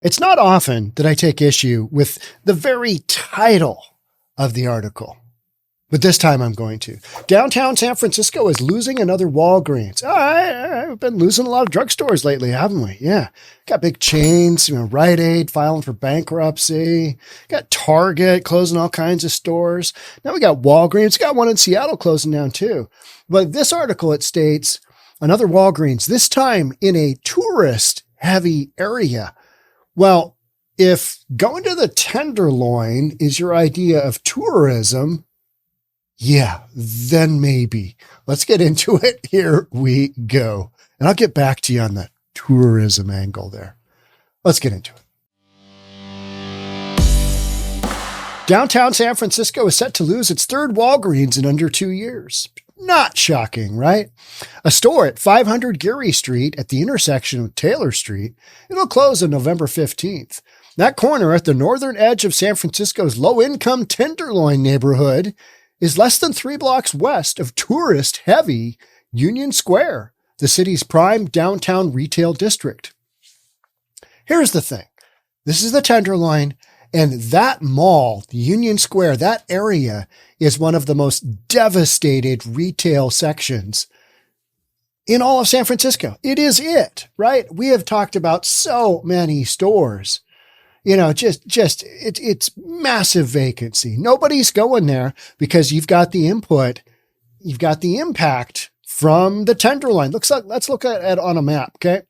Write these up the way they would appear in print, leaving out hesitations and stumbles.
It's not often that I take issue with the very title of the article, but this time I'm going to. Downtown San Francisco is losing another Walgreens. I've been losing a lot of drugstores lately, haven't we? Yeah. Got big chains, Rite Aid filing for bankruptcy. Got Target closing all kinds of stores. Now we got Walgreens. Got one in Seattle closing down too. But this article, it states another Walgreens, this time in a tourist-heavy area. Well, if going to the Tenderloin is your idea of tourism, yeah, then maybe. Let's get into it. Here we go. And I'll get back to you on the tourism angle there. Let's get into it. Downtown San Francisco is set to lose its third Walgreens in under 2 years. Not shocking, right? A store at 500 Geary Street at the intersection of Taylor Street, it'll close on November 15th. That corner at the northern edge of San Francisco's low-income Tenderloin neighborhood is less than 3 blocks west of tourist-heavy Union Square, the city's prime downtown retail district. Here's the thing. This is the Tenderloin, and that mall, the Union Square, that area is one of the most devastated retail sections in all of San Francisco. It is it, right? We have talked about so many stores. It's massive vacancy. Nobody's going there because you've got the input, you've got the impact from the Tenderloin. Let's look at it on a map, okay?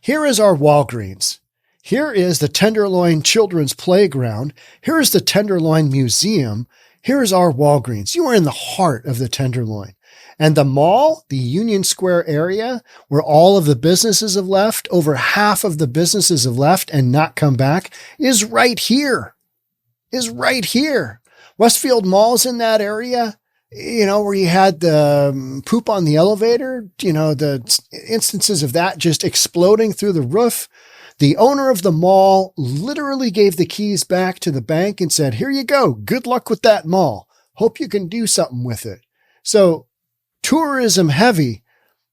Here is our Walgreens. Here is the Tenderloin Children's Playground. Here is the Tenderloin Museum. Here's our Walgreens. You are in the heart of the Tenderloin. And the mall, the Union Square area, where all of the businesses have left, over half of the businesses have left and not come back, is right here. Westfield Mall's in that area, where you had the poop on the elevator, the instances of that just exploding through the roof. The owner of the mall literally gave the keys back to the bank and said, here you go. Good luck with that mall. Hope you can do something with it. So tourism heavy,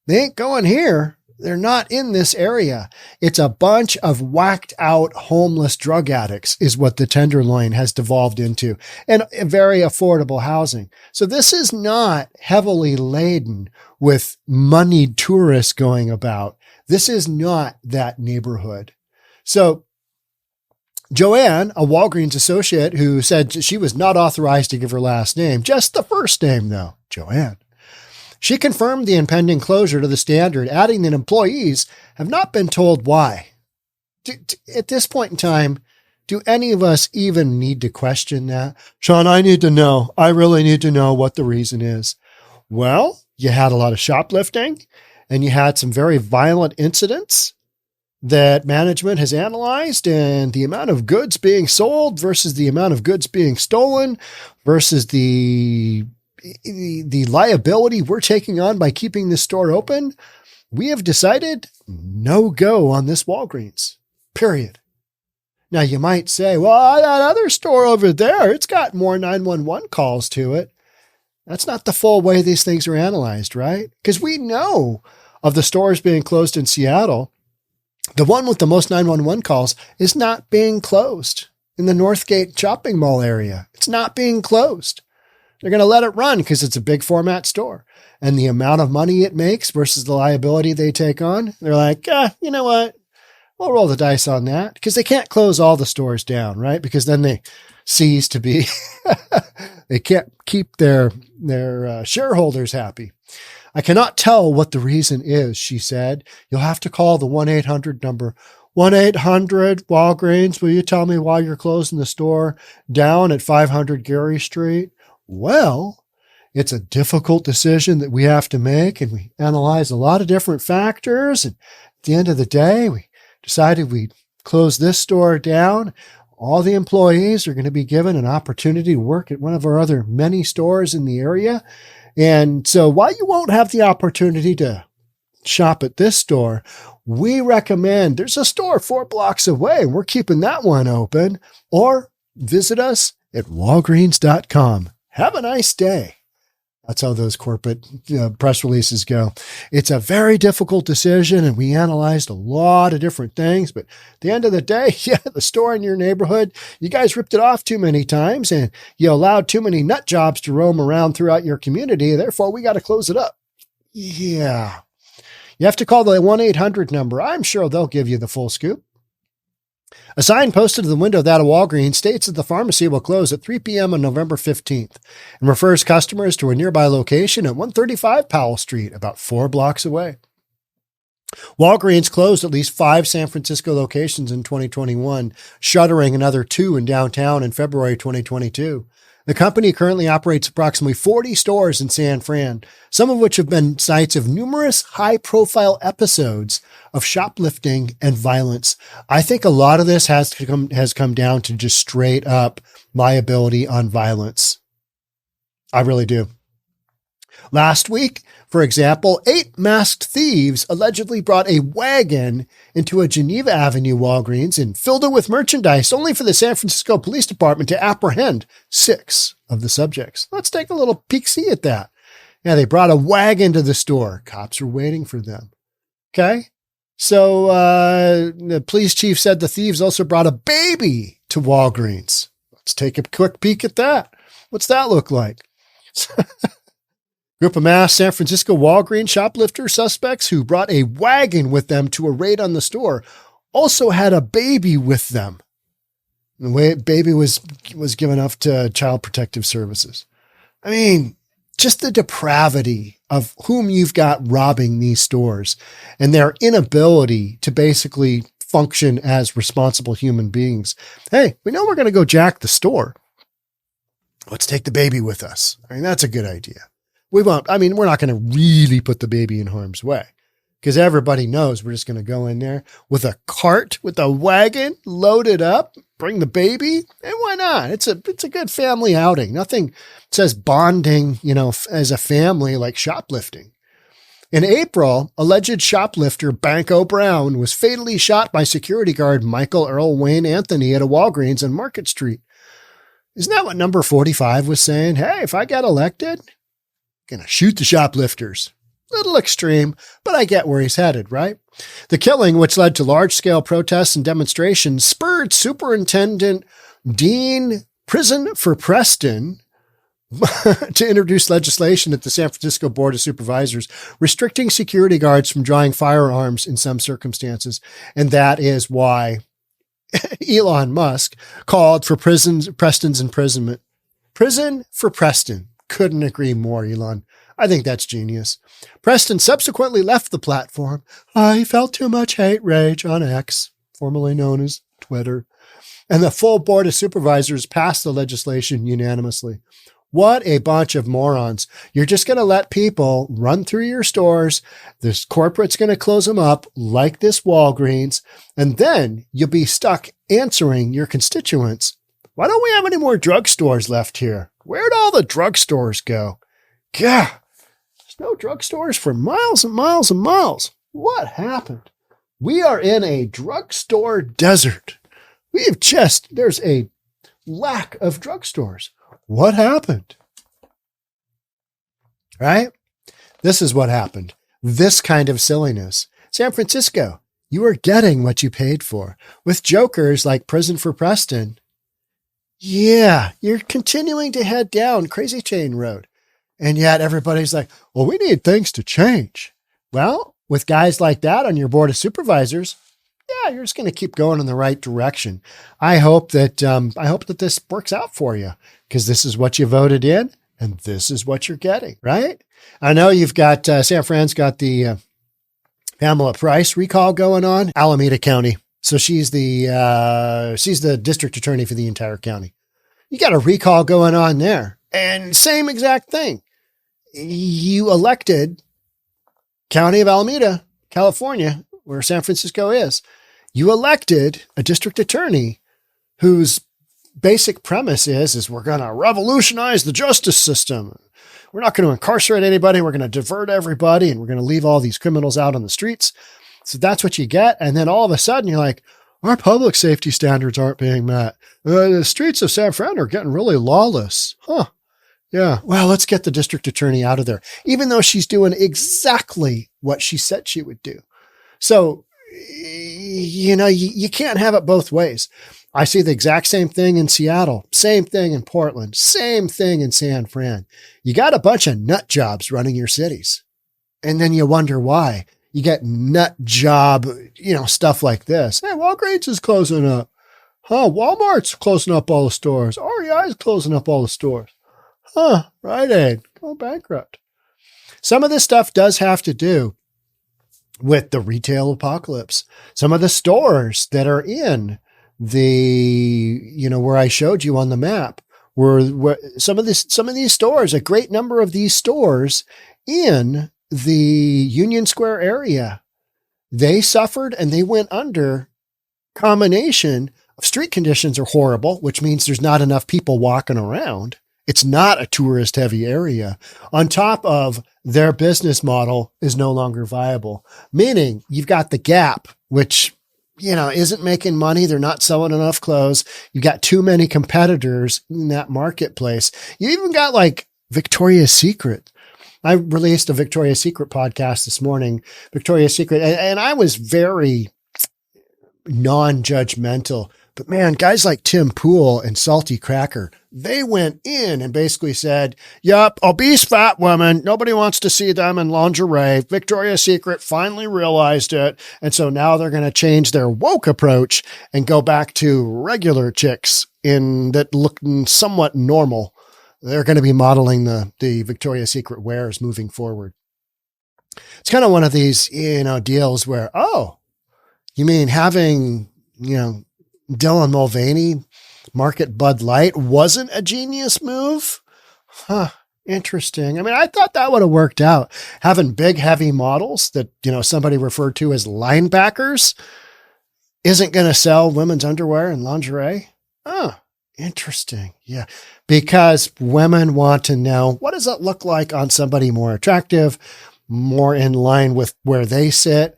they ain't going here. They're not in this area. It's a bunch of whacked out homeless drug addicts is what the Tenderloin has devolved into, and very affordable housing. So this is not heavily laden with moneyed tourists going about. This is not that neighborhood. So Joanne, a Walgreens associate who said she was not authorized to give her last name, just the first name though, Joanne. She confirmed the impending closure to the Standard, adding that employees have not been told why. At this point in time, do any of us even need to question that? Sean, I need to know. I really need to know what the reason is. Well, you had a lot of shoplifting and you had some very violent incidents that management has analyzed, and the amount of goods being sold versus the amount of goods being stolen versus the liability we're taking on by keeping this store open, we have decided no go on this Walgreens, period. Now you might say, well, that other store over there, it's got more 911 calls to it. That's not the full way these things are analyzed, right? Because we know of the stores being closed in Seattle, the one with the most 911 calls is not being closed in the Northgate shopping mall area. It's not being closed. They're going to let it run because it's a big format store. And the amount of money it makes versus the liability they take on, they're like, you know what? We'll roll the dice on that because they can't close all the stores down, right? Because then they cease to be, they can't keep their shareholders happy. I cannot tell what the reason is, she said. You'll have to call the 1-800 number. 1-800 Walgreens, will you tell me why you're closing the store down at 500 Geary Street? Well, it's a difficult decision that we have to make, and we analyze a lot of different factors. And at the end of the day, we decided we'd close this store down. All the employees are going to be given an opportunity to work at one of our other many stores in the area. And so while you won't have the opportunity to shop at this store, we recommend there's a store 4 blocks away. We're keeping that one open, or visit us at walgreens.com. Have a nice day. That's how those corporate press releases go. It's a very difficult decision, and we analyzed a lot of different things. But at the end of the day, yeah, the store in your neighborhood, you guys ripped it off too many times, and you allowed too many nut jobs to roam around throughout your community. Therefore, we got to close it up. Yeah. You have to call the 1-800 number. I'm sure they'll give you the full scoop. A sign posted to the window of that of Walgreens states that the pharmacy will close at 3 p.m. on November 15th and refers customers to a nearby location at 135 Powell Street, about 4 blocks away. Walgreens closed at least 5 San Francisco locations in 2021, shuttering another 2 in downtown in February 2022. The company currently operates approximately 40 stores in San Fran, some of which have been sites of numerous high-profile episodes of shoplifting and violence. I think a lot of this has come down to just straight up liability on violence. I really do. Last week, for example, 8 masked thieves allegedly brought a wagon into a Geneva Avenue Walgreens and filled it with merchandise, only for the San Francisco Police Department to apprehend 6 of the subjects. Let's take a little peek-see at that. Yeah, they brought a wagon to the store. Cops were waiting for them. Okay. So the police chief said the thieves also brought a baby to Walgreens. Let's take a quick peek at that. What's that look like? Group of masked San Francisco Walgreens shoplifter suspects who brought a wagon with them to a raid on the store also had a baby with them. The way baby was given up to Child Protective Services. I mean, just the depravity of whom you've got robbing these stores and their inability to basically function as responsible human beings. Hey, we know we're going to go jack the store. Let's take the baby with us. I mean, that's a good idea. We're not going to really put the baby in harm's way because everybody knows we're just going to go in there with a cart, with a wagon, load it up, bring the baby, and why not? It's a good family outing. Nothing says bonding, as a family like shoplifting. In April, alleged shoplifter Banco Brown was fatally shot by security guard Michael Earl Wayne Anthony at a Walgreens on Market Street. Isn't that what number 45 was saying? Hey, if I get elected, gonna shoot the shoplifters. Little extreme, but I get where he's headed, right? The killing, which led to large-scale protests and demonstrations, spurred Superintendent Dean Prison for Preston to introduce legislation at the San Francisco Board of Supervisors restricting security guards from drawing firearms in some circumstances. And that is why Elon Musk called for Preston's imprisonment. Prison for Preston. Couldn't agree more, Elon. I think that's genius. Preston subsequently left the platform. He felt too much hate rage on X, formerly known as Twitter. And the full Board of Supervisors passed the legislation unanimously. What a bunch of morons. You're just going to let people run through your stores. This corporate's going to close them up like this Walgreens. And then you'll be stuck answering your constituents. Why don't we have any more drugstores left here? Where'd all the drugstores go? God, there's no drugstores for miles and miles and miles. What happened? We are in a drugstore desert. There's a lack of drugstores. What happened? Right? This is what happened. This kind of silliness. San Francisco, you are getting what you paid for. With jokers like Prison for Preston, yeah, you're continuing to head down Crazy Chain Road. And yet everybody's like, well, we need things to change. Well, with guys like that on your Board of Supervisors, yeah, you're just going to keep going in the right direction. I hope that this works out for you because this is what you voted in and this is what you're getting, right? I know you've got, San Fran's got the Pamela Price recall going on, Alameda County. So she's the district attorney for the entire county. You got a recall going on there. And same exact thing. You elected County of Alameda, California, where San Francisco is. You elected a district attorney whose basic premise is we're going to revolutionize the justice system. We're not going to incarcerate anybody. We're going to divert everybody and we're going to leave all these criminals out on the streets. So that's what you get. And then all of a sudden you're like, our public safety standards aren't being met. The streets of San Fran are getting really lawless. Huh. Yeah. Well, let's get the district attorney out of there, even though she's doing exactly what she said she would do. So, you can't have it both ways. I see the exact same thing in Seattle, same thing in Portland, same thing in San Fran. You got a bunch of nut jobs running your cities. And then you wonder why. You get nut job, stuff like this. Hey, Walgreens is closing up. Huh, Walmart's closing up all the stores. REI is closing up all the stores. Huh, Rite Aid, go bankrupt. Some of this stuff does have to do with the retail apocalypse. Some of the stores that are in where I showed you on the map were some of these stores, a great number of these stores in the Union Square area, they suffered and they went under. Combination of street conditions are horrible, which means there's not enough people walking around. It's not a tourist heavy area. On top of their business model is no longer viable, meaning you've got the Gap, which, isn't making money. They're not selling enough clothes. You've got too many competitors in that marketplace. You even got like Victoria's Secret. I released a Victoria's Secret podcast this morning, Victoria's Secret, and I was very non-judgmental. But man, guys like Tim Pool and Salty Cracker, they went in and basically said, yep, obese fat women, nobody wants to see them in lingerie. Victoria's Secret finally realized it. And so now they're going to change their woke approach and go back to regular chicks that look somewhat normal. They're going to be modeling the Victoria's Secret wares moving forward. It's kind of one of these, deals where, oh, you mean having, Dylan Mulvaney market Bud Light wasn't a genius move? Huh. Interesting. I mean, I thought that would have worked out. Having big, heavy models that, somebody referred to as linebackers isn't going to sell women's underwear and lingerie. Oh, interesting. Yeah. Because women want to know, what does it look like on somebody more attractive, more in line with where they sit?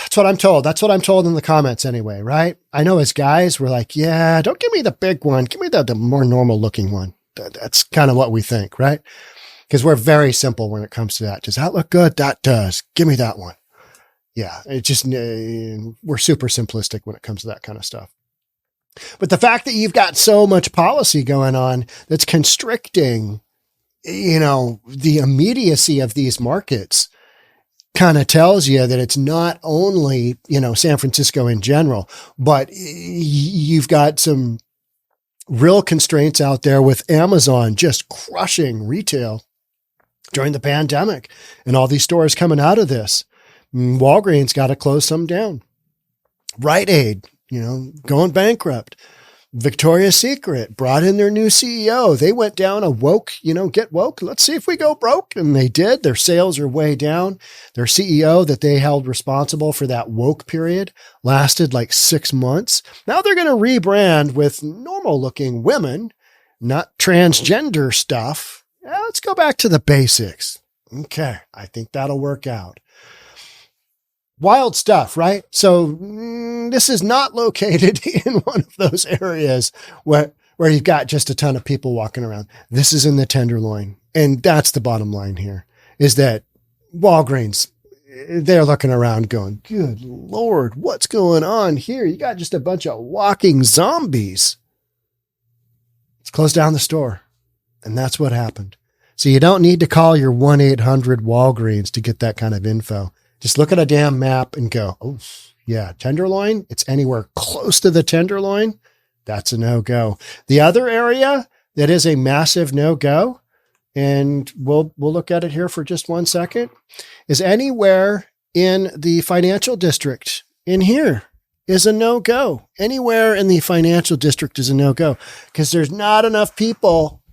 That's what I'm told. That's what I'm told in the comments anyway, right? I know as guys, we're like, yeah, don't give me the big one. Give me the more normal looking one. That's kind of what we think, right? Because we're very simple when it comes to that. Does that look good? That does. Give me that one. Yeah. It just, we're super simplistic when it comes to that kind of stuff. But the fact that you've got so much policy going on that's constricting, the immediacy of these markets kind of tells you that it's not only, San Francisco in general, but you've got some real constraints out there with Amazon just crushing retail during the pandemic and all these stores coming out of this. Walgreens got to close some down. Rite Aid, going bankrupt. Victoria's Secret brought in their new CEO. They went down a woke, get woke. Let's see if we go broke. And they did. Their sales are way down. Their CEO that they held responsible for that woke period lasted like 6 months. Now they're going to rebrand with normal looking women, not transgender stuff. Let's go back to the basics. Okay. I think that'll work out. Wild stuff, right? So this is not located in one of those areas where you've got just a ton of people walking around. This is in the Tenderloin. And that's the bottom line here, is that Walgreens, they're looking around going, good Lord, what's going on here? You got just a bunch of walking zombies. Let's close down the store. And that's what happened. So you don't need to call your 1-800-Walgreens to get that kind of info. Just look at a damn map and go, oh, yeah, Tenderloin. It's anywhere close to the Tenderloin. That's a no-go. The other area that is a massive no-go, and we'll look at it here for just 1 second, is anywhere in the financial district. In here is a no-go. Anywhere in the financial district is a no-go because there's not enough people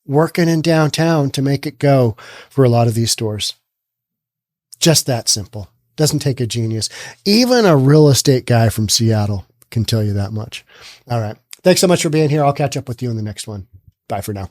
working in downtown to make it go for a lot of these stores. Just that simple. Doesn't take a genius. Even a real estate guy from Seattle can tell you that much. All right. Thanks so much for being here. I'll catch up with you in the next one. Bye for now.